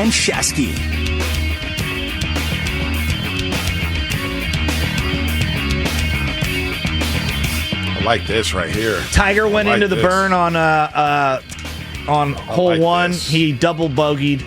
and Shasky. I like this right here. Tiger went into the burn on hole one. This. He double bogeyed.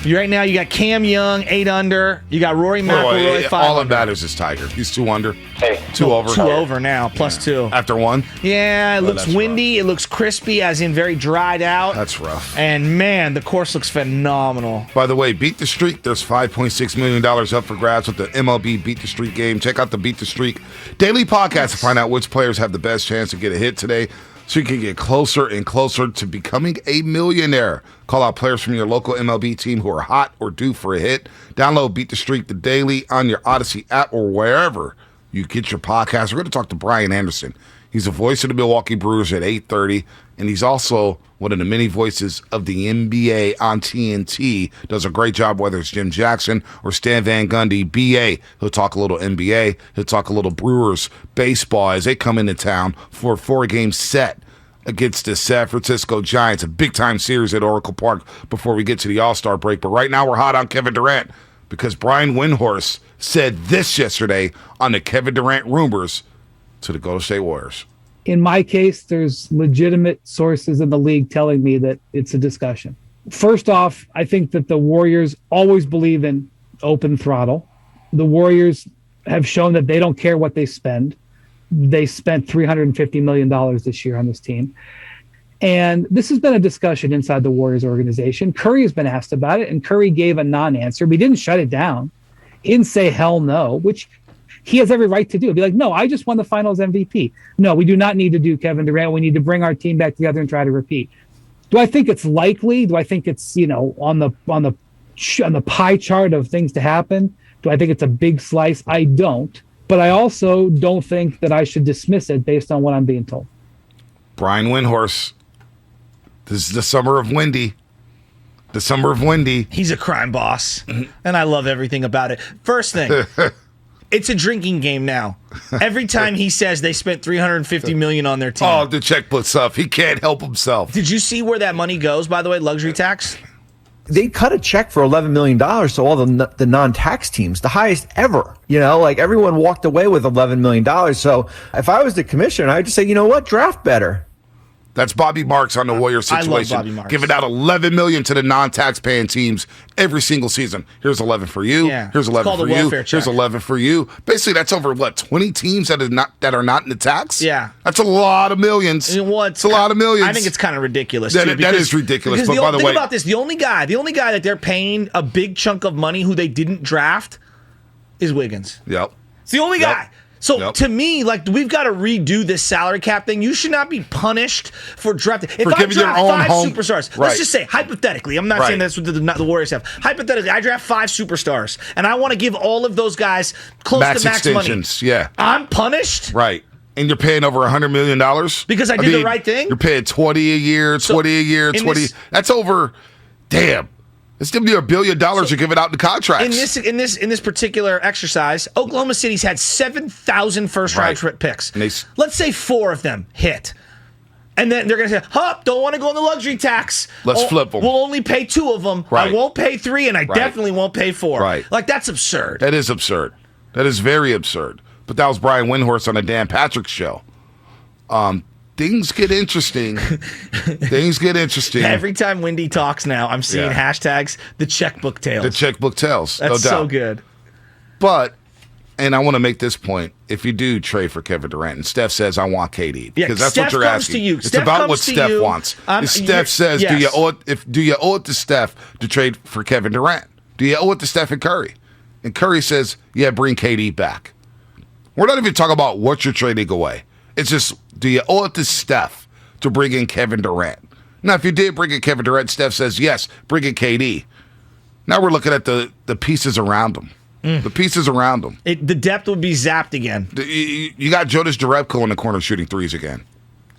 Right now, you got Cam Young, 8 under. You got Rory McIlroy, 5 All that under. matters is Tiger. He's 2 under. Hey. 2 over. 2 over now, plus 2. After 1? Yeah, it looks that's windy. It looks crispy, as in very dried out. That's rough. And, man, the course looks phenomenal. By the way, Beat the Streak. There's $5.6 million up for grabs with the MLB Beat the Streak game. Check out the Beat the Streak daily podcast to find out which players have the best chance to get a hit today, so you can get closer and closer to becoming a millionaire. Call out players from your local MLB team who are hot or due for a hit. Download Beat the Streak the daily on your Odyssey app or wherever you get your podcast. We're going to talk to Brian Anderson. He's the voice of the Milwaukee Brewers at 8:30, and he's also one of the many voices of the NBA on TNT. Does a great job, whether it's Jim Jackson or Stan Van Gundy. BA, he'll talk a little NBA. He'll talk a little Brewers baseball as they come into town for a 4-game set against the San Francisco Giants, a big-time series at Oracle Park before we get to the All-Star break. But right now we're hot on Kevin Durant because Brian Windhorst said this yesterday on the Kevin Durant rumors to the Golden State Warriors. In my case, there's legitimate sources in the league telling me that it's a discussion. First off, I think that the Warriors always believe in open throttle. The Warriors have shown that they don't care what they spend. They spent $350 million this year on this team. And this has been a discussion inside the Warriors organization. Curry has been asked about it, and Curry gave a non-answer. But he didn't shut it down. He didn't say hell no, which he has every right to do. He'd be like, no, I just won the finals MVP. No, we do not need to do Kevin Durant. We need to bring our team back together and try to repeat. Do I think it's likely? Do I think it's, on the pie chart of things to happen? Do I think it's a big slice? I don't. But I also don't think that I should dismiss it based on what I'm being told. Brian Windhorst. This is the summer of Windy. The summer of Windy. He's a crime boss, and I love everything about it. First thing, it's a drinking game now. Every time he says they spent $350 million on their team. Oh, the checkbook stuff. He can't help himself. Did you see where that money goes, by the way, luxury tax? They cut a check for $11 million to all the non-tax teams, the highest ever. Everyone walked away with $11 million. So if I was the commissioner, I'd just say, you know what, draft better. That's Bobby Marks on the Warriors situation. I love Bobby Marks. Giving out $11 million to the non-tax paying teams every single season. Here's 11 for you. Yeah. Here's 11 for you. Check. Here's 11 for you. Basically, that's over 20 teams that are not in the tax. Yeah, that's a lot of millions. It's a lot of millions. I think it's kind of ridiculous. That is ridiculous. But by the way, think about this: the only guy that they're paying a big chunk of money who they didn't draft is Wiggins. Yep, it's the only guy. So Yep. to me, we've got to redo this salary cap thing. You should not be punished for drafting. If I draft 5 superstars, let's just say, hypothetically, I'm not saying that's what the Warriors have. Hypothetically, I draft 5 superstars, and I want to give all of those guys close to max extensions, money. Yeah. I'm punished? Right. And you're paying over $100 million? Because I did the right thing? You're paying 20 a year, 20 a year, 20. That's over, damn. It's giving you $1 billion you're giving out in the contracts. In this particular exercise, Oklahoma City's had 7,000 first-round picks. Let's say 4 of them hit. And then they're going to say, don't want to go on the luxury tax. Let's flip them. We'll only pay 2 of them. Right. I won't pay 3, and I definitely won't pay 4. Right. That's absurd. That is absurd. That is very absurd. But that was Brian Windhorst on the Dan Patrick Show. Things get interesting. Every time Wendy talks now, I'm seeing hashtags, the checkbook tales. The checkbook tales. That's no doubt. so good. But, and I want to make this point, if you do trade for Kevin Durant, and Steph says, I want KD, because that's Steph what you're comes asking. to you. It's Steph about comes what to Steph you. wants. If Steph says, do you owe it to Steph to trade for Kevin Durant? Do you owe it to Steph and Curry? And Curry says, yeah, bring KD back. We're not even talking about what you're trading away. It's just, do you owe it to Steph to bring in Kevin Durant? Now, if you did bring in Kevin Durant, Steph says, yes, bring in KD. Now we're looking at the pieces around him. The pieces around him. The depth would be zapped again. You got Jonas Jerebko in the corner shooting threes again.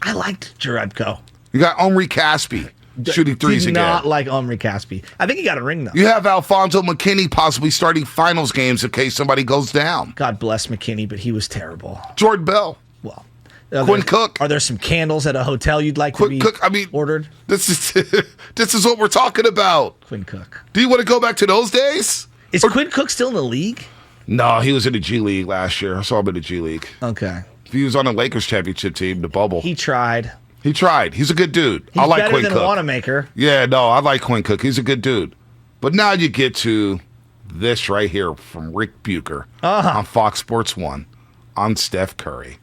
I liked Jerebko. You got Omri Caspi shooting threes again. Did not like Omri Caspi. I think he got a ring, though. You have Alfonso McKinney possibly starting finals games in case somebody goes down. God bless McKinney, but he was terrible. Jordan Bell. Well, Quinn Cook. Are there some candles at a hotel you'd like to be ordered? This is what we're talking about. Quinn Cook. Do you want to go back to those days? Is Quinn Cook still in the league? No, he was in the G League last year. I saw him in the G League. Okay. He was on the Lakers championship team, the bubble. He tried. He's a good dude. He's I like better Quinn than Cook. Wanamaker. Yeah, no, I like Quinn Cook. He's a good dude. But now you get to this right here from Rick Bucher on Fox Sports 1 on Steph Curry.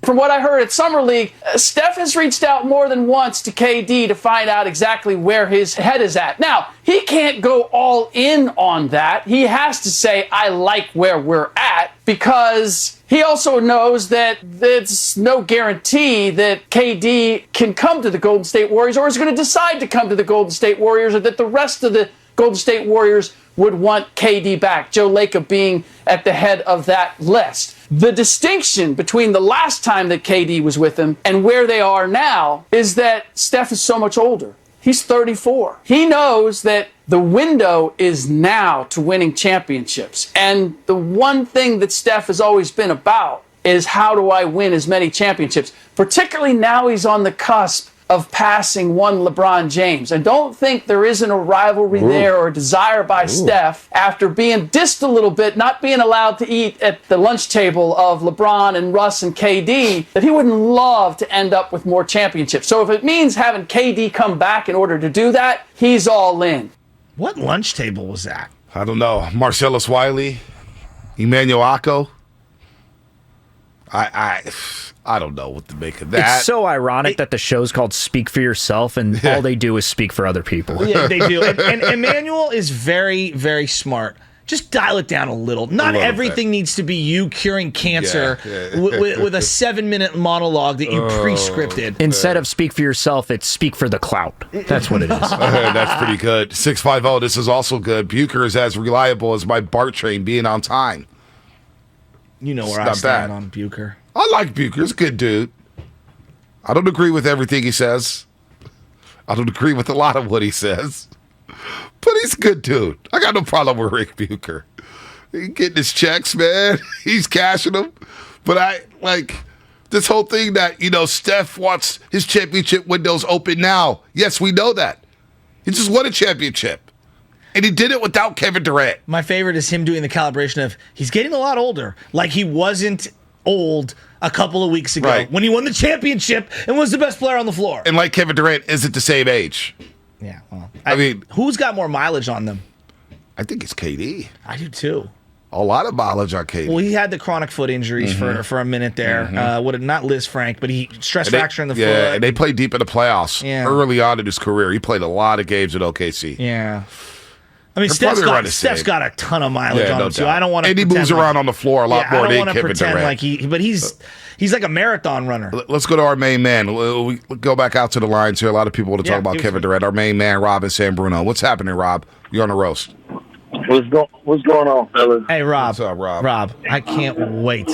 From what I heard at Summer League, Steph has reached out more than once to KD to find out exactly where his head is at. Now, he can't go all in on that. He has to say, I like where we're at, because he also knows that there's no guarantee that KD can come to the Golden State Warriors or is going to decide to come to the Golden State Warriors, or that the rest of the Golden State Warriors would want KD back, Joe Lacob being at the head of that list. The distinction between the last time that KD was with him and where they are now is that Steph is so much older. He's 34. He knows that the window is now to winning championships. And the one thing that Steph has always been about is, how do I win as many championships? Particularly now he's on the cusp of passing one LeBron James. I don't think there isn't a rivalry there or a desire by Steph, after being dissed a little bit, not being allowed to eat at the lunch table of LeBron and Russ and KD, that he wouldn't love to end up with more championships. So if it means having KD come back in order to do that, he's all in. What lunch table was that? I don't know. Marcellus Wiley, Emmanuel Akko. I don't know what to make of that. It's so ironic that the show's called Speak for Yourself, and all they do is speak for other people. Yeah, they do. And Emmanuel is very, very smart. Just dial it down a little. Not everything needs to be you curing cancer with a 7-minute monologue that you pre-scripted. Instead of Speak for Yourself, it's Speak for the Clout. That's what it is. That's pretty good. 650, this is also good. Bucher is as reliable as my BART train being on time. You know where I stand on Bucher. I like Bucher. He's a good dude. I don't agree with everything he says. I don't agree with a lot of what he says. But he's a good dude. I got no problem with Rick Bucher. He's getting his checks, man. He's cashing them. But I like this whole thing that, Steph wants his championship windows open now. Yes, we know that. He just won a championship. And he did it without Kevin Durant. My favorite is him doing the calibration of, he's getting a lot older. Like he wasn't old a couple of weeks ago when he won the championship and was the best player on the floor. And like Kevin Durant isn't the same age. Yeah, well, I mean, who's got more mileage on them? I think it's KD. I do too. A lot of mileage on KD. Well, he had the chronic foot injuries for a minute there. Not Liz Frank, but he stress fracture in the foot. Yeah, and they played deep in the playoffs early on in his career. He played a lot of games at OKC. Yeah. I mean, Steph's got a ton of mileage on him, too. I don't want to. And he moves around on the floor a lot more than Kevin Durant. He's like a marathon runner. Let's go to our main man. We go back out to the lines here. A lot of people want to talk about Kevin Durant. Our main man, Rob in San Bruno. What's happening, Rob? You're on the roast. What's going on, fellas? Hey, Rob. What's up, Rob? Rob, I can't wait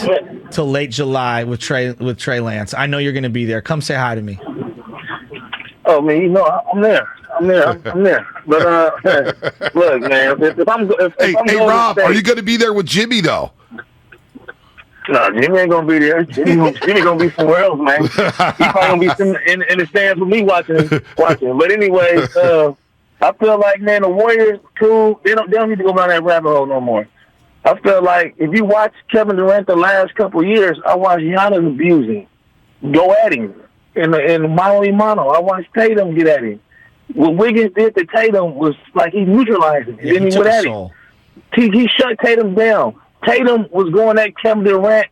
till late July with Trey Lance. I know you're going to be there. Come say hi to me. Oh man, I'm there. I'm there. But look, man, if I'm Rob, are you going to be there with Jimmy though? No, Jimmy ain't gonna be there. Jimmy gonna be somewhere else, man. He probably gonna be sitting in the stands with me watching. But anyway, I feel like, man, the Warriors, cool. They don't need to go down that rabbit hole no more. I feel like if you watch Kevin Durant the last couple of years, I watched Giannis abusing, go at him in mano. I watched Tatum get at him. What Wiggins did to Tatum was like he neutralized him. Then he went at him. He shut Tatum down. Tatum was going at Kevin Durant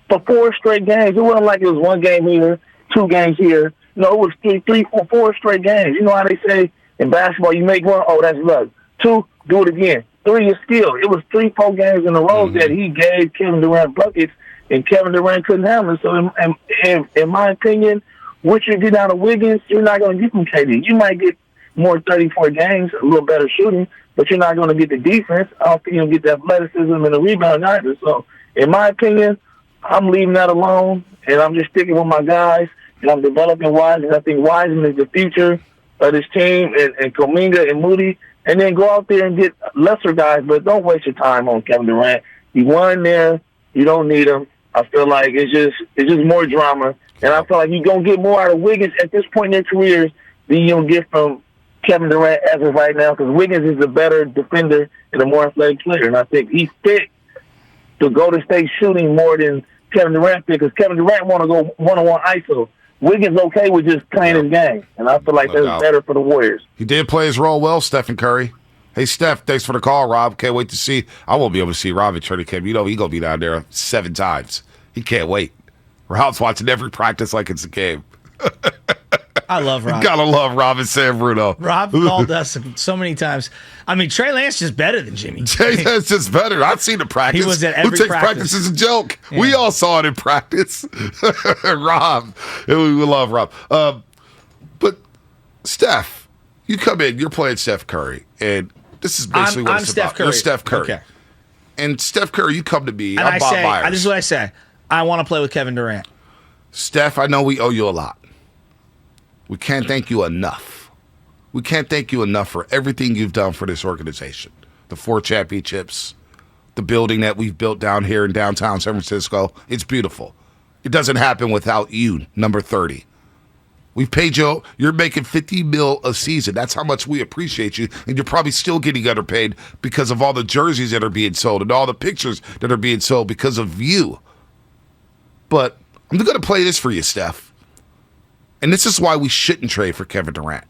for 4 straight games. It wasn't like it was 1 game here, 2 games here. No, it was 4 straight games. You know how they say in basketball, you make 1, oh, that's luck. 2, do it again. 3 is skill. It was 3-4 games in a row that he gave Kevin Durant buckets, and Kevin Durant couldn't handle it. So, in my opinion, once you get out of Wiggins, you're not going to get from KD. You might get more 34 games, a little better shooting, but you're not going to get the defense. I don't think you'll get the athleticism and the rebound either. So, in my opinion, I'm leaving that alone, and I'm just sticking with my guys, and I'm developing Wiseman. I think Wiseman is the future of this team, and Kuminga and Moody, and then go out there and get lesser guys, but don't waste your time on Kevin Durant. He won there. You don't need him. I feel like it's just more drama, And I feel like you're going to get more out of Wiggins at this point in their careers than you're going to get from Kevin Durant as of right now, because Wiggins is a better defender and a more athletic player. And I think he fit the Golden State shooting more than Kevin Durant fit, because Kevin Durant want to go one-on-one ISO. Wiggins okay with just playing his game. And I feel like that's better for the Warriors. He did play his role well, Stephen Curry. Hey, Steph, thanks for the call, Rob. Can't wait to see. I won't be able to see Rob at training camp. You know he's going to be down there 7 times. He can't wait. Rob's watching every practice like it's a game. I love Rob. You gotta love Rob and San Bruno. Rob called us so many times. I mean, Trey Lance is better than Jimmy. Trey Lance is better. I've seen the practice. He was at every Who takes practice as a joke? Yeah. We all saw it in practice. Rob. We love Rob. But, Steph, you come in, you're playing Steph Curry, and this is basically what it's Steph about. Curry. You're Steph Curry. Okay. And Steph Curry, you come to me, And I'm Bob Myers. this is what I say. I want to play with Kevin Durant. Steph, I know we owe you a lot. We can't thank you enough. We can't thank you enough for everything you've done for this organization. The 4 championships, the building that we've built down here in downtown San Francisco. It's beautiful. It doesn't happen without you, number 30. We've paid you. You're making $50 million a season. That's how much we appreciate you. And you're probably still getting underpaid because of all the jerseys that are being sold and all the pictures that are being sold because of you. But I'm going to play this for you, Steph. And this is why we shouldn't trade for Kevin Durant.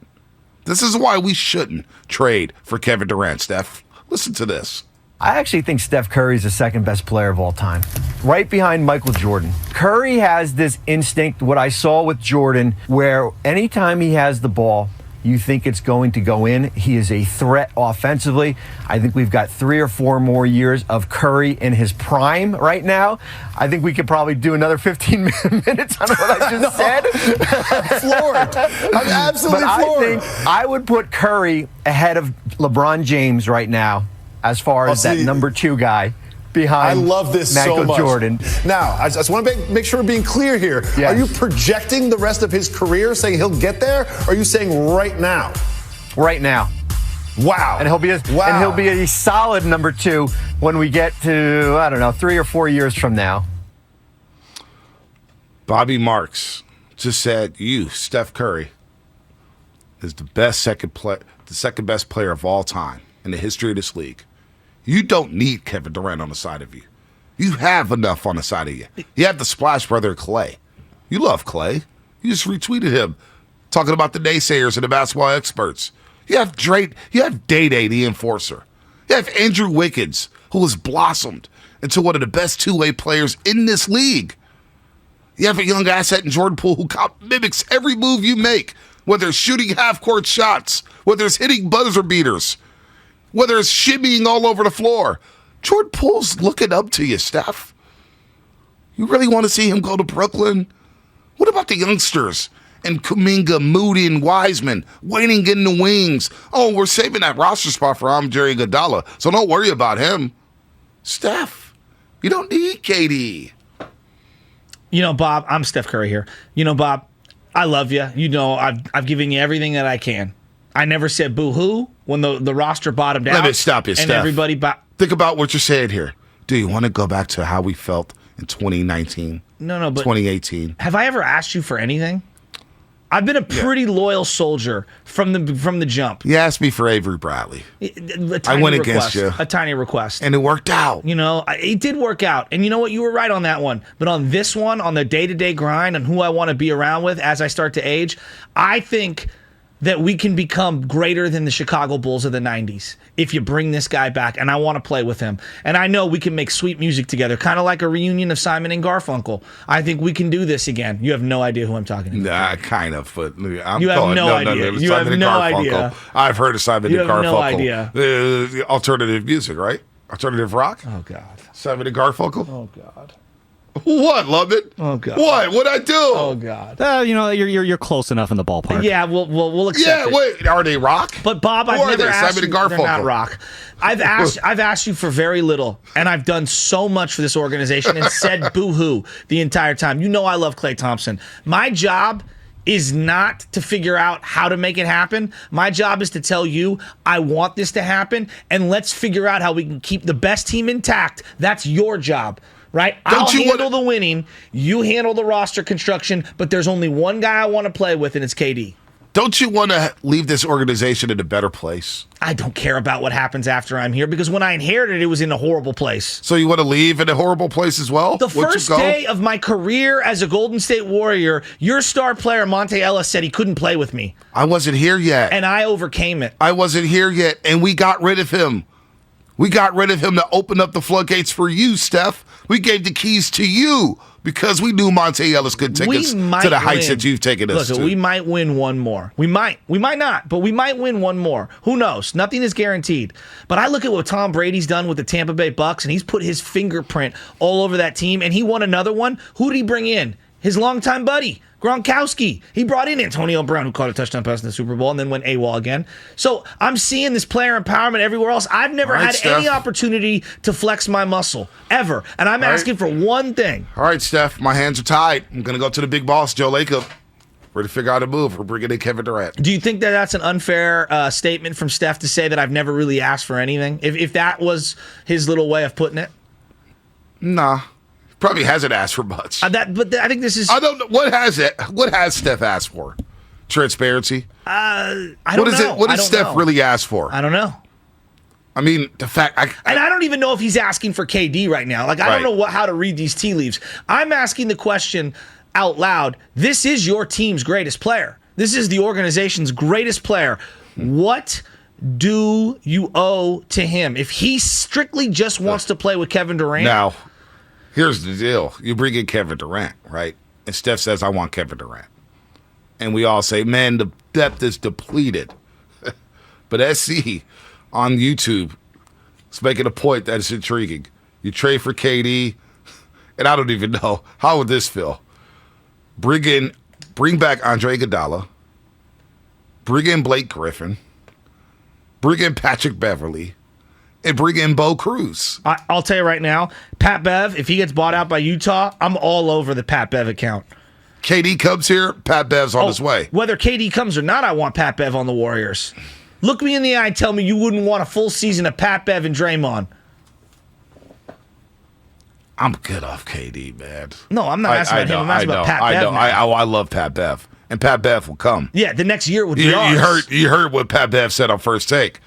This is why we shouldn't trade for Kevin Durant, Steph. Listen to this. I actually think Steph Curry is the second best player of all time, right behind Michael Jordan. Curry has this instinct, what I saw with Jordan, where anytime he has the ball, you think it's going to go in. He is a threat offensively. I think we've got 3 or 4 more years of Curry in his prime right now. I think we could probably do another 15 minutes on what I just said. I'm floored. I'm absolutely floored. I think I would put Curry ahead of LeBron James right now as far as that number 2 guy behind I love this Michael so much. Jordan. Now, I just want to make sure we're being clear here. Yes. Are you projecting the rest of his career, saying he'll get there? Or are you saying right now? Right now. Wow. And he'll be a solid number 2 when we get to, I don't know, 3 or 4 years from now. Bobby Marks just said you, Steph Curry, is the second best player of all time in the history of this league. You don't need Kevin Durant on the side of you. You have enough on the side of you. You have the Splash Brother Clay. You love Clay. You just retweeted him talking about the naysayers and the basketball experts. You have Drake. You have Day-Day, the enforcer. You have Andrew Wiggins, who has blossomed into one of the best two-way players in this league. You have a young asset in Jordan Poole who mimics every move you make, whether it's shooting half-court shots, whether it's hitting buzzer beaters, whether it's shimmying all over the floor. Jordan Poole's looking up to you, Steph. You really want to see him go to Brooklyn? What about the youngsters? And Kuminga, Moody, and Wiseman waiting in the wings. Oh, we're saving that roster spot for Jerry Iguodala, so don't worry about him. Steph, you don't need KD. You know, Bob, I'm Steph Curry here. You know, Bob, I love you. You know, I've given you everything that I can. I never said boo-hoo when the roster bottomed out. Let me stop you, and Steph. Everybody think about what you're saying here. Do you want to go back to how we felt in 2019? No, but 2018. Have I ever asked you for anything? I've been a pretty loyal soldier from the jump. You asked me for Avery Bradley. I went against you. A tiny request. And it worked out. You know, it did work out. And you know what? You were right on that one. But on this one, on the day-to-day grind and who I want to be around with as I start to age, I think that we can become greater than the Chicago Bulls of the 90s if you bring this guy back, and I want to play with him. And I know we can make sweet music together, kind of like a reunion of Simon and Garfunkel. I think we can do this again. You have no idea who I'm talking about. Nah, kind of, but you have no idea. You have no idea. I've heard of Simon and Garfunkel. You have no idea. Alternative music, right? Alternative rock? Oh, God. Simon and Garfunkel? Oh, God. What, London? Oh, God. What? What'd I do? Oh, God. You know, you're close enough in the ballpark. Yeah, we'll accept it. Yeah, wait, are they rock? But Bob, I've never asked you. They're not rock. I've asked you for very little, and I've done so much for this organization and said boo-hoo the entire time. You know I love Klay Thompson. My job is not to figure out how to make it happen. My job is to tell you, I want this to happen, and let's figure out how we can keep the best team intact. That's your job. right? I'll handle the winning. You handle the roster construction, but there's only one guy I want to play with, and it's KD. Don't you want to leave this organization in a better place? I don't care about what happens after I'm here because when I inherited it was in a horrible place. So you want to leave in a horrible place as well? The first day of my career as a Golden State Warrior, your star player, Monte Ellis, said he couldn't play with me. I wasn't here yet. And I overcame it. I wasn't here yet, and we got rid of him. We got rid of him to open up the floodgates for you, Steph. We gave the keys to you because we knew Monte Ellis could take us to the heights that you've taken us to. We might win one more. We might not, but we might win one more. Who knows? Nothing is guaranteed. But I look at what Tom Brady's done with the Tampa Bay Bucks, and he's put his fingerprint all over that team, and he won another one. Who did he bring in? His longtime buddy, Gronkowski. He brought in Antonio Brown, who caught a touchdown pass in the Super Bowl and then went AWOL again. So I'm seeing this player empowerment everywhere else. I've never had any opportunity to flex my muscle, ever. And I'm asking for one thing. All right, Steph, my hands are tied. I'm going to go to the big boss, Joe Lacob. We're to figure out a move. We're bringing in Kevin Durant. Do you think that that's an unfair statement from Steph to say that I've never really asked for anything? If that was his little way of putting it? Nah. Probably hasn't asked for much. But I think this is... I don't know. What has Steph asked for? Transparency? I don't know. What does Steph really ask for? I don't know. I mean, the fact... And I don't even know if he's asking for KD right now. Like, I don't know how to read these tea leaves. I'm asking the question out loud. This is your team's greatest player. This is the organization's greatest player. What do you owe to him? If he strictly just wants to play with Kevin Durant... Now... Here's the deal. You bring in Kevin Durant, right? And Steph says, I want Kevin Durant. And we all say, man, the depth is depleted. But SC on YouTube is making a point that is intriguing. You trade for KD, and I don't even know. How would this feel? Bring back Andre Iguodala. Bring in Blake Griffin. Bring in Patrick Beverley. And bring in Bo Cruz. I'll tell you right now, Pat Bev, if he gets bought out by Utah, I'm all over the Pat Bev account. KD comes here, Pat Bev's on his way. Whether KD comes or not, I want Pat Bev on the Warriors. Look me in the eye and tell me you wouldn't want a full season of Pat Bev and Draymond. I'm good off KD, man. No, I'm not asking about him. I'm asking about Pat Bev. I love Pat Bev. And Pat Bev will come. Yeah, the next year would be ours. You heard what Pat Bev said on First Take.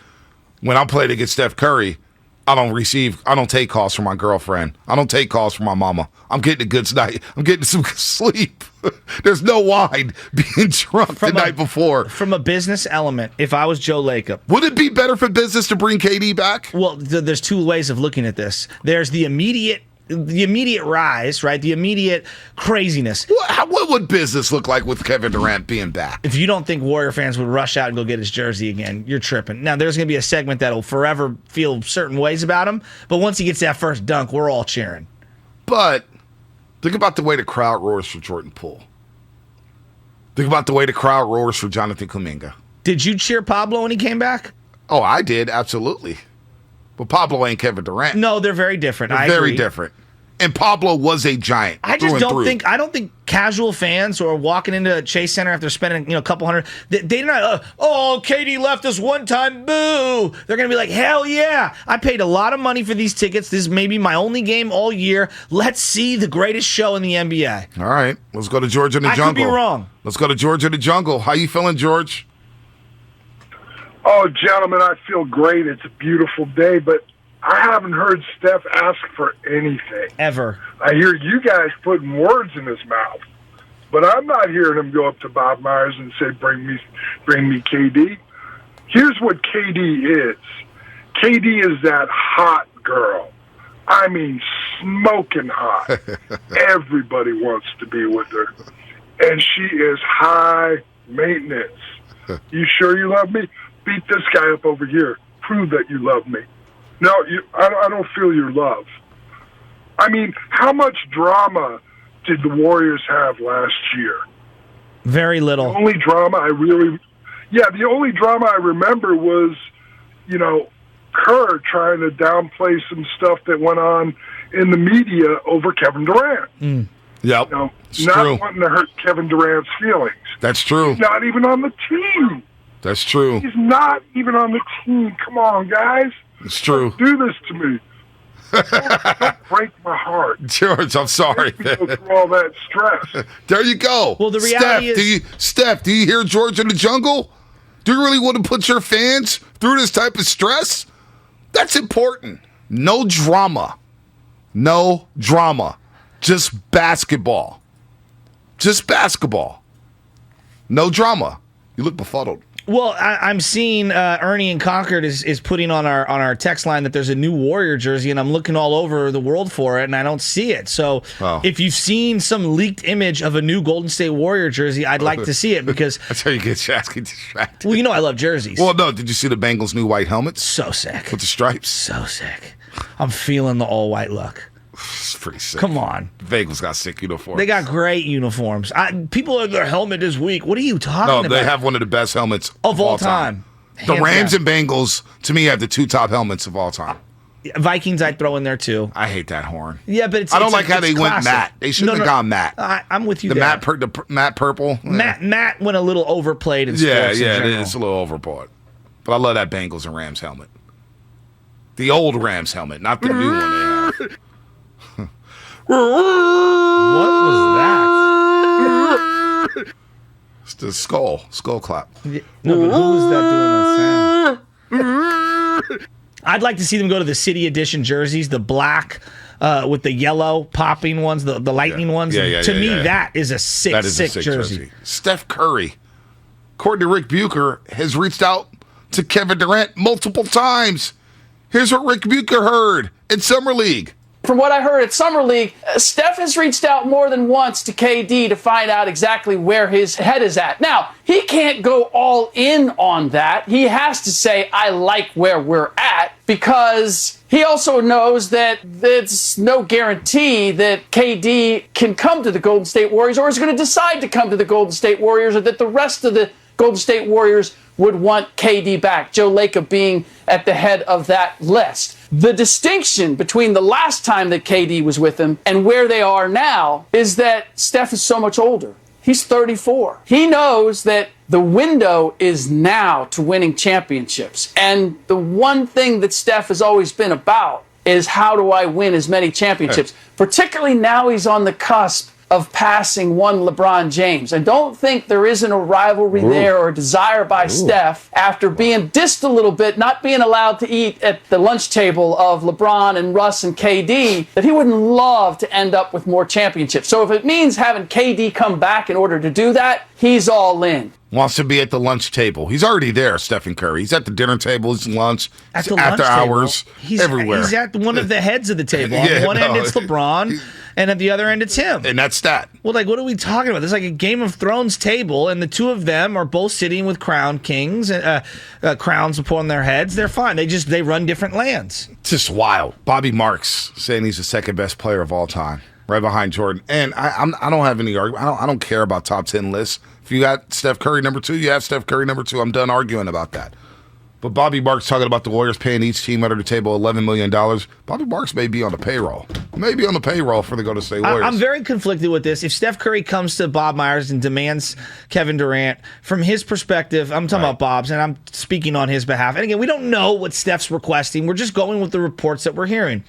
When I'm playing against Steph Curry, I don't take calls from my girlfriend. I don't take calls from my mama. I'm getting a good night. I'm getting some sleep. There's no wine being drunk the night before. From a business element, if I was Joe Lacob. Would it be better for business to bring KD back? Well, there's two ways of looking at this. There's the immediate rise, right? The immediate craziness. What would business look like with Kevin Durant being back? If you don't think Warrior fans would rush out and go get his jersey again, you're tripping. Now, there's going to be a segment that'll forever feel certain ways about him, but once he gets that first dunk, we're all cheering. But think about the way the crowd roars for Jordan Poole. Think about the way the crowd roars for Jonathan Kuminga. Did you cheer Pablo when he came back? Oh, I did, absolutely. But Pablo ain't Kevin Durant. No, they're very different. They're very different. And Pablo was a giant. I just don't think. I don't think casual fans who are walking into Chase Center after spending a couple hundred, they're not. KD left us one time. Boo! They're gonna be like, hell yeah! I paid a lot of money for these tickets. This is maybe my only game all year. Let's see the greatest show in the NBA. All right, let's go to George in the Jungle. I could be wrong. Let's go to George in the Jungle. How you feeling, George? Oh, gentlemen, I feel great. It's a beautiful day, but I haven't heard Steph ask for anything. Ever. I hear you guys putting words in his mouth, but I'm not hearing him go up to Bob Myers and say, bring me KD. Here's what KD is. KD is that hot girl. I mean, smoking hot. Everybody wants to be with her. And she is high maintenance. You sure you love me? Beat this guy up over here. Prove that you love me. No, I don't feel your love. I mean, how much drama did the Warriors have last year? Very little. The only drama I remember was, Kerr trying to downplay some stuff that went on in the media over Kevin Durant. Yep. Not true. wanting to hurt Kevin Durant's feelings. That's true. He's not even on the team. That's true. He's not even on the team. Come on, guys. It's true. Don't do this to me. Don't break my heart. George, I'm sorry. Go through all that stress. There you go. Well, the reality Steph, do you hear George in the jungle? Do you really want to put your fans through this type of stress? That's important. No drama. No drama. Just basketball. Just basketball. No drama. You look befuddled. Well, I'm seeing Ernie in Concord is putting on our text line that there's a new Warrior jersey, and I'm looking all over the world for it, and I don't see it. So if you've seen some leaked image of a new Golden State Warrior jersey, I'd like to see it because that's how you get distracted. Well, you know I love jerseys. Well, no, did you see the Bengals' new white helmets? So sick. With the stripes? So sick. I'm feeling the all-white look. It's pretty sick. Come on. Bengals got sick uniforms. They got great uniforms. People are their helmet is weak. What are you talking about? No, they have one of the best helmets of all time. The Rams and Bengals, to me, have the two top helmets of all time. Vikings I'd throw in there too. I hate that horn. Yeah, but I don't like how they went matte. They shouldn't have gone matte. I'm with you the there. Matte purple. Matte went a little overplayed in sports. Yeah, it's a little overplayed. But I love that Bengals and Rams helmet. The old Rams helmet, not the new one they have. What was that? It's the skull clap. No, but who was that doing that sound? I'd like to see them go to the City Edition jerseys, the black with the yellow popping ones, the lightning ones. To me, that is a sick jersey. Steph Curry, according to Rick Bucher, has reached out to Kevin Durant multiple times. Here's what Rick Bucher heard in Summer League. From what I heard at Summer League, Steph has reached out more than once to KD to find out exactly where his head is at. Now, he can't go all in on that. He has to say, I like where we're at, because he also knows that it's no guarantee that KD can come to the Golden State Warriors or is going to decide to come to the Golden State Warriors, or that the rest of the Golden State Warriors would want KD back, Joe Lacob being at the head of that list. The distinction between the last time that KD was with him and where they are now is that Steph is so much older. He's 34. He knows that the window is now to winning championships. And the one thing that Steph has always been about is, how do I win as many championships? Particularly now he's on the cusp of passing one LeBron James. I don't think there isn't a rivalry there or a desire by Steph, after being dissed a little bit, not being allowed to eat at the lunch table of LeBron and Russ and KD, that he wouldn't love to end up with more championships. So if it means having KD come back in order to do that, he's all in. Wants to be at the lunch table. He's already there, Stephen Curry. He's at the dinner table, he's lunch, after hours, everywhere. He's at one of the heads of the table. On one end it's LeBron, and at the other end it's him. And that's that. Well, like, what are we talking about? There's like a Game of Thrones table, and the two of them are both sitting with crown kings, crowns upon their heads. They're fine. They run different lands. Just wild. Bobby Marks saying he's the second best player of all time, right behind Jordan. And I don't have any argument. I don't care about top 10 lists. If you got Steph Curry number 2, you have Steph Curry number 2. I'm done arguing about that. But Bobby Marks talking about the Warriors paying each team under the table $11 million. Bobby Marks may be on the payroll. Maybe on the payroll for the Golden State Warriors. I'm very conflicted with this. If Steph Curry comes to Bob Myers and demands Kevin Durant, from his perspective, I'm talking about Bob's, and I'm speaking on his behalf. And again, we don't know what Steph's requesting. We're just going with the reports that we're hearing.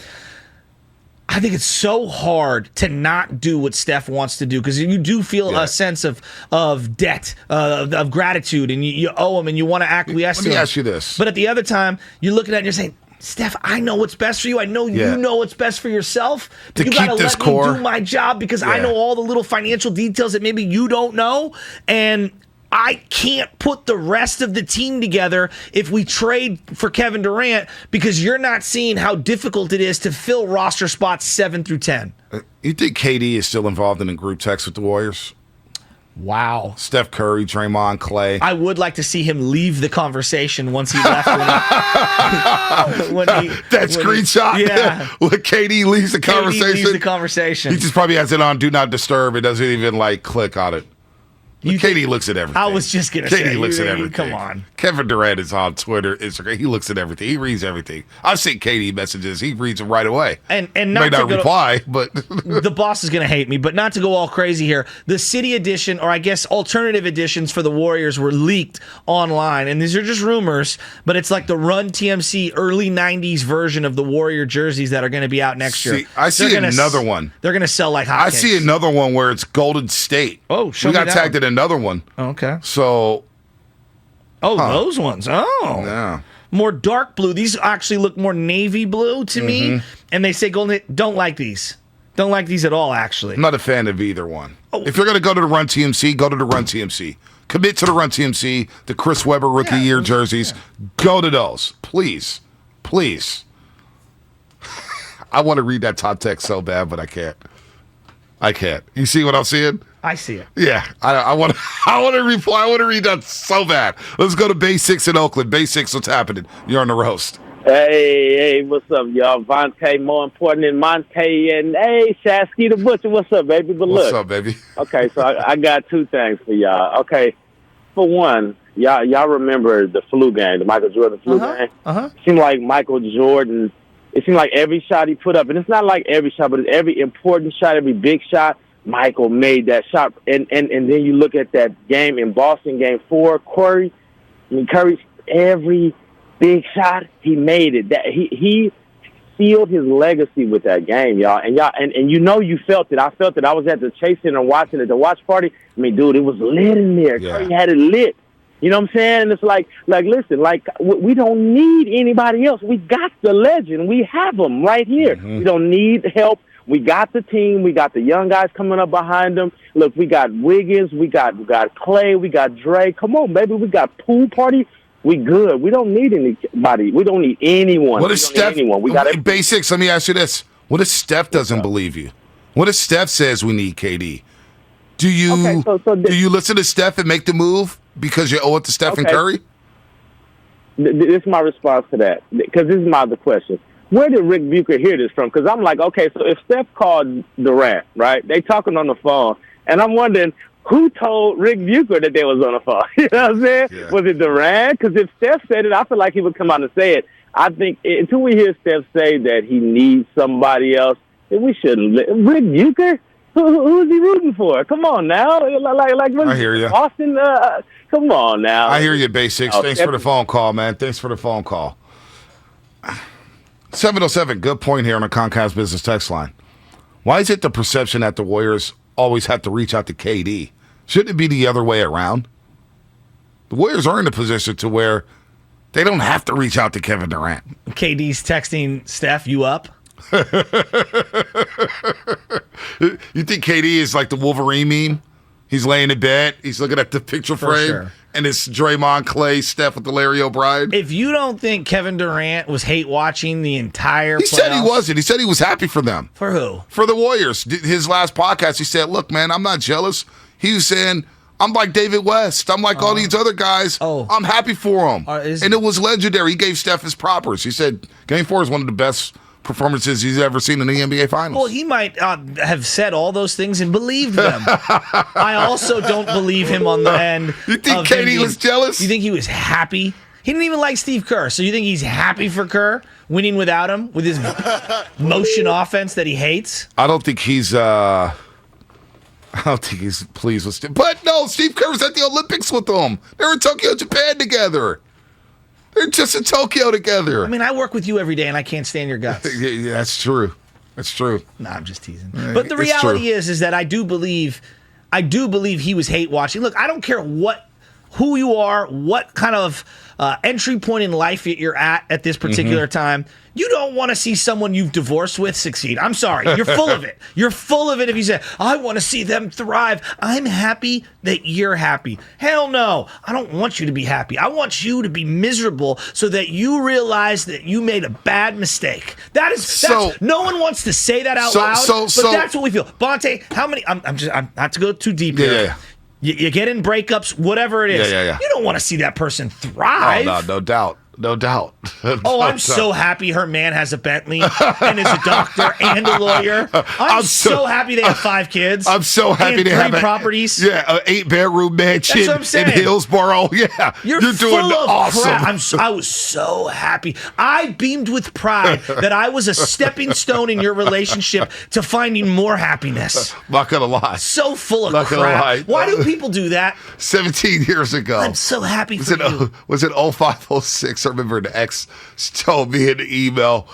I think it's so hard to not do what Steph wants to do, because you do feel a sense of debt, of gratitude, and you owe him, and you want to acquiesce to him. Let me ask you this. But at the other time, you're looking at it and you're saying, Steph, I know what's best for you. I know you know what's best for yourself. But you got to let me do my job, because I know all the little financial details that maybe you don't know, and I can't put the rest of the team together if we trade for Kevin Durant, because you're not seeing how difficult it is to fill roster spots 7 through 10. You think KD is still involved in a group text with the Warriors? Wow. Steph Curry, Draymond, Clay. I would like to see him leave the conversation once he left. That screenshot? Yeah. When KD leaves the conversation? KD leaves the conversation. He just probably has it on Do Not Disturb. It doesn't even, click on it. KD looks at everything. I was just going to say. KD looks at everything. Come on. Kevin Durant is on Twitter, Instagram. He looks at everything. He reads everything. I've seen KD messages. He reads them right away. And may not reply, but the boss is going to hate me. But not to go all crazy here. The City Edition, or I guess alternative editions for the Warriors, were leaked online, and these are just rumors. But it's like the Run TMC early '90s version of the Warrior jerseys that are going to be out next year. I see another one. They're going to sell like hotcakes. I see another one where it's Golden State. Oh, show we me got that tagged one. in another one. Okay. So. Those ones. Oh. Yeah. More dark blue. These actually look more navy blue to me. And they say Golden. Don't like these. Don't like these at all, actually. I'm not a fan of either one. If you're going to go to the Run TMC, go to the Run TMC. Commit to the Run TMC, the Chris Webber rookie year jerseys. Go to those. Please. Please. I want to read that top text so bad, but I can't. You see what I'm seeing? I see it. Yeah, I want to reply. I want to read that so bad. Let's go to Bay 6 in Oakland. Bay 6, what's happening? You're on the roast. Hey, what's up, y'all? Vontae, more important than Monte, and hey, Shasky the Butcher, what's up, baby? But what's look, up, baby? Okay, so I got two things for y'all. Okay, for one, y'all remember the flu game, the Michael Jordan flu game? It seemed like Michael Jordan, it seemed like every shot he put up, and it's not like every shot, but it's every important shot, every big shot, Michael made that shot. And then you look at that game in Boston, Game 4, Curry's every big shot, he made it. That he sealed his legacy with that game, y'all. And you felt it. I felt it. I was at the Chase Center watching it, the watch party. I mean, dude, it was lit in there. Yeah. Curry had it lit. You know what I'm saying? And it's like, listen, we don't need anybody else. We got the legend. We have them right here. We don't need help. We got the team. We got the young guys coming up behind them. Look, we got Wiggins. We got Clay. We got Dre. Come on, baby. We got Pool Party. We good. We don't need anybody. We don't need anyone. What if Steph? We got basics. Let me ask you this: what if Steph doesn't believe you? What if Steph says we need KD? Do you do you listen to Steph and make the move because you owe it to Steph and Curry? This is my response to that, because this is my other question. Where did Rick Bucher hear this from? Because I'm like, okay, so if Steph called Durant, right? They talking on the phone, and I'm wondering who told Rick Bucher that they was on the phone. You know what I'm saying? Yeah. Was it Durant? Because if Steph said it, I feel like he would come out and say it. I think until we hear Steph say that he needs somebody else, then we shouldn't. Rick Bucher? Who is he rooting for? Come on now. I hear you. Austin, come on now. I hear you, Basics. Thanks for the phone call, man. Thanks for the phone call. 707, good point here on the Comcast Business text line. Why is it the perception that the Warriors always have to reach out to KD? Shouldn't it be the other way around? The Warriors are in a position to where they don't have to reach out to Kevin Durant. KD's texting Steph, you up? You think KD is like the Wolverine meme? He's laying in bed. He's looking at the picture frame. Sure. And it's Draymond, Clay, Steph with the Larry O'Brien. If you don't think Kevin Durant was hate watching the entire He said he wasn't. He said he was happy for them. For who? For the Warriors. His last podcast, he said, look, man, I'm not jealous. He was saying, I'm like David West. I'm like all these other guys. I'm happy for him. And it was legendary. He gave Steph his propers. He said Game 4 is one of the best performances he's ever seen in the NBA Finals. Well, he might have said all those things and believed them. I also don't believe him on the end. You think KD was jealous? You think he was happy? He didn't even like Steve Kerr, so you think he's happy for Kerr winning without him with his motion offense that he hates? I don't think he's pleased with Steve. But no, Steve Kerr was at the Olympics with them. They were in Tokyo, Japan together. They're just in Tokyo together. I mean, I work with you every day, and I can't stand your guts. Yeah, that's true. That's true. Nah, I'm just teasing. But the reality is that I do believe he was hate watching. Look, I don't care who you are, what kind of entry point in life you're at this particular time. You don't want to see someone you've divorced with succeed. I'm sorry. You're full of it. You're full of it if you say, I want to see them thrive. I'm happy that you're happy. Hell no. I don't want you to be happy. I want you to be miserable so that you realize that you made a bad mistake. That's no one wants to say that out loud, but that's what we feel. Bonte, how many, I'm not to go too deep here. Yeah. You get in breakups, whatever it is. Yeah. You don't want to see that person thrive. Oh, no doubt. No doubt. Oh, I'm so happy her man has a Bentley and is a doctor and a lawyer. I'm so happy they have 5 kids. I'm so happy they have 3 properties. Yeah, an 8-bedroom mansion in Hillsboro. Yeah, you're doing full of awesome. Crap. I was so happy. I beamed with pride that I was a stepping stone in your relationship to finding more happiness. Not gonna lie. So full of Not crap. gonna lie. Why do people do that? 17 years ago. I'm so happy for you. Was it 0506? I remember the ex told me in the email,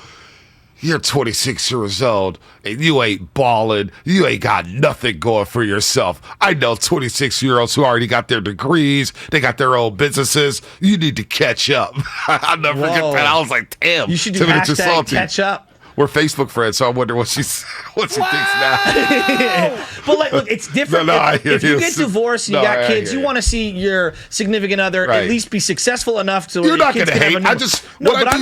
you're 26 years old and you ain't balling. You ain't got nothing going for yourself. I know 26-year-olds who already got their degrees. They got their own businesses. You need to catch up. I'll never forget that. I was like, damn. You should do hashtag catch up. We're Facebook friends, so I wonder what she thinks now. But like, look, it's different. If you get divorced and you got kids, you want to see your significant other at least be successful enough to. You're not going to hate. I'm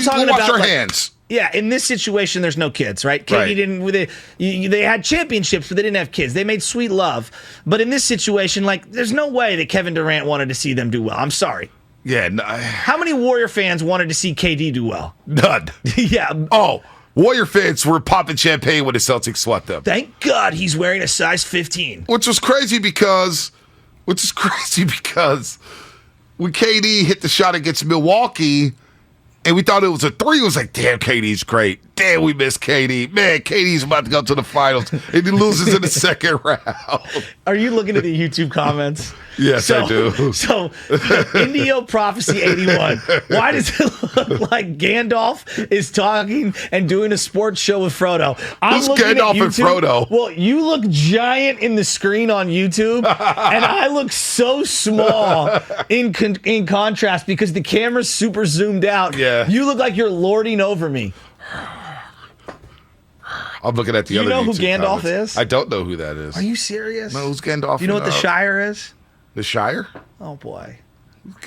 talking about your hands. Yeah, in this situation, there's no kids, right? Katie didn't. They had championships, but they didn't have kids. They made sweet love, but in this situation, like, there's no way that Kevin Durant wanted to see them do well. I'm sorry. Yeah. No, how many Warrior fans wanted to see KD do well? None. Yeah. Oh. Warrior fans were popping champagne when the Celtics swept them. Thank God he's wearing a size 15. Which is crazy because when KD hit the shot against Milwaukee and we thought it was a 3, it was like, damn, KD's great. Damn, we missed KD. Man, KD's about to go to the finals. And he loses in the second round. Are you looking at the YouTube comments? Yes, I do. So, Indio Prophecy 81. Why does it look like Gandalf is talking and doing a sports show with Frodo? Who's Gandalf and Frodo? Well, you look giant in the screen on YouTube, and I look so small in contrast because the camera's super zoomed out. Yeah. You look like you're lording over me. I'm looking at the other. You know YouTube who Gandalf comments. is? I don't know who that is. Are you serious? No, who's Gandalf? You know what the Shire is? The Shire? Oh boy.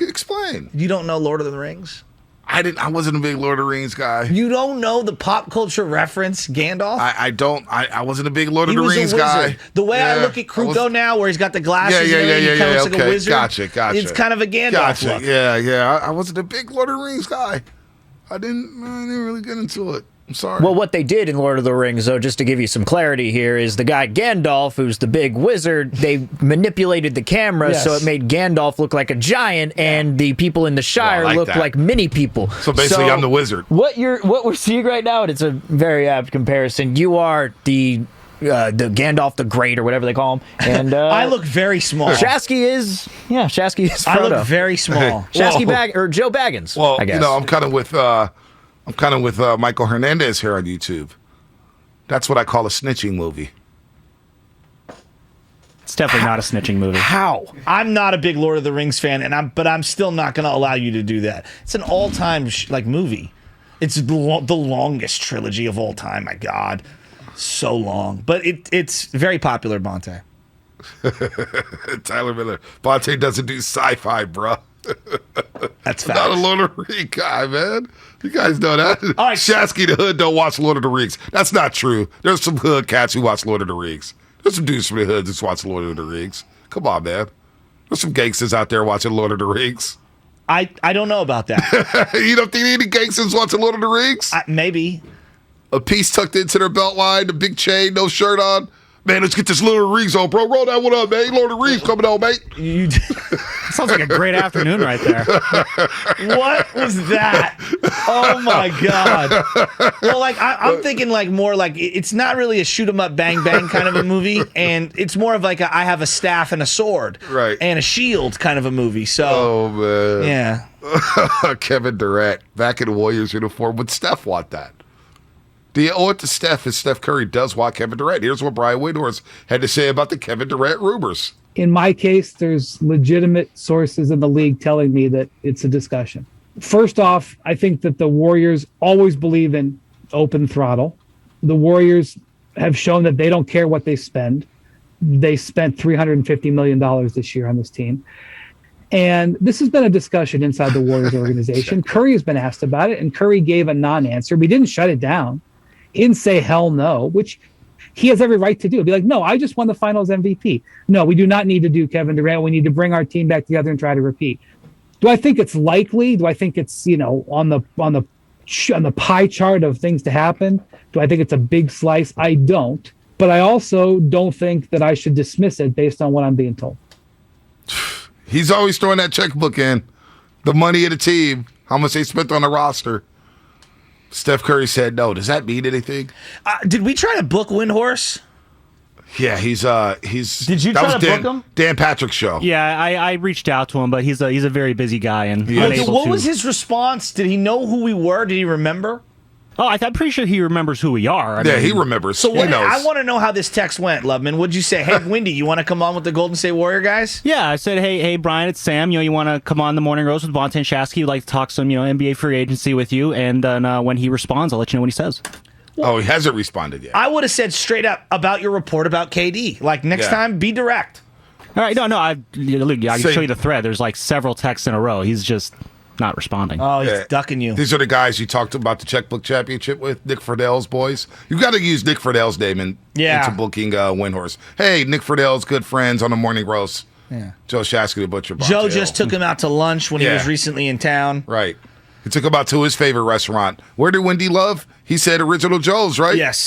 Explain. You don't know Lord of the Rings? I wasn't a big Lord of the Rings guy. You don't know the pop culture reference Gandalf? I wasn't a big Lord of the Rings guy. The way I look at Kruko now, where he's got the glasses, he kind of looks like a wizard. Gotcha. It's kind of a Gandalf look. Yeah. I wasn't a big Lord of the Rings guy. I didn't really get into it. I'm sorry. Well, what they did in Lord of the Rings, though, just to give you some clarity here, is the guy Gandalf, who's the big wizard, they manipulated the camera so it made Gandalf look like a giant, and the people in the Shire look like mini people. So basically, I'm the wizard. What we're seeing right now, and it's a very apt comparison. You are the Gandalf the Great, or whatever they call him, and I look very small. Shasky is Frodo. I look very small. Shasky or Joe Baggins. Well, I guess. I'm kind of with Michael Hernandez here on YouTube. That's what I call a snitching movie. It's definitely not a snitching movie. How? I'm not a big Lord of the Rings fan, but I'm still not going to allow you to do that. It's an all-time movie. It's the longest trilogy of all time. My God, so long, but it's very popular. Bonte. Tyler Miller. Bonte doesn't do sci-fi, bro. That's fact. Not a Lord of the Rings guy, man. You guys know that. All right, Shasky the Hood don't watch Lord of the Rings. That's not true. There's some hood cats who watch Lord of the Rings. There's some dudes from the hood who watch Lord of the Rings. Come on, man. There's some gangsters out there watching Lord of the Rings. I don't know about that. You don't think any gangsters watching Lord of the Rings? Maybe. A piece tucked into their belt line, a big chain, no shirt on. Man, let's get this Lord of the Rings on, bro. Roll that one up, man. Lord of the Rings coming on, mate. Sounds like a great afternoon right there. What was that? Oh, my God. Well, I'm thinking more like it's not really a shoot 'em up, bang, bang kind of a movie. And it's more of like I have a staff and a sword. Right. And a shield kind of a movie. So, oh, man. Yeah. Kevin Durant back in the Warriors uniform. Would Steph want that? The owe it to Steph is Steph Curry does want Kevin Durant. Here's what Brian Windhorst had to say about the Kevin Durant rumors. In my case, there's legitimate sources in the league telling me that it's a discussion. First off, I think that the Warriors always believe in open throttle. The Warriors have shown that they don't care what they spend. They spent $350 million this year on this team. And this has been a discussion inside the Warriors organization. Curry has been asked about it, and Curry gave a non-answer. We didn't shut it down. He didn't say hell no, which he has every right to do. Be like, no, I just won the finals MVP. No, we do not need to do Kevin Durant. We need to bring our team back together and try to repeat. Do I think it's likely? Do I think it's on the pie chart of things to happen? Do I think it's a big slice? I don't. But I also don't think that I should dismiss it based on what I'm being told. He's always throwing that checkbook in. The money of the team, how much they spent on the roster. Steph Curry said no. Does that mean anything? Did we try to book Windhorse? Yeah, he's. Did you try to book him? Dan Patrick's show. Yeah, I reached out to him, but he's a very busy guy and unable to. What was his response? Did he know who we were? Did he remember? Oh, I'm pretty sure he remembers who we are. I mean, he remembers. So I want to know how this text went, Loveman. What'd you say? Hey, Windy, you want to come on with the Golden State Warrior guys? Yeah, I said, hey, Brian, it's Sam. You want to come on the Morning Roast with Vontae and Shasky? We'd like to talk some, NBA free agency with you. And then when he responds, I'll let you know what he says. Well, he hasn't responded yet. I would have said straight up about your report about KD. Like next time, be direct. All right, no, I can show you the thread. There's like several texts in a row. He's just not responding. Oh, he's ducking you. These are the guys you talked about the checkbook championship with, Nick Friedell's boys. You got to use Nick Friedell's name into booking Windhorse. Hey, Nick Friedell's good friends on the Morning Roast. Yeah. Joe Shasky, the Butcher. Joe just took him out to lunch when he was recently in town. Right. He took him out to his favorite restaurant. Where did Wendy love? He said Original Joe's, right? Yes.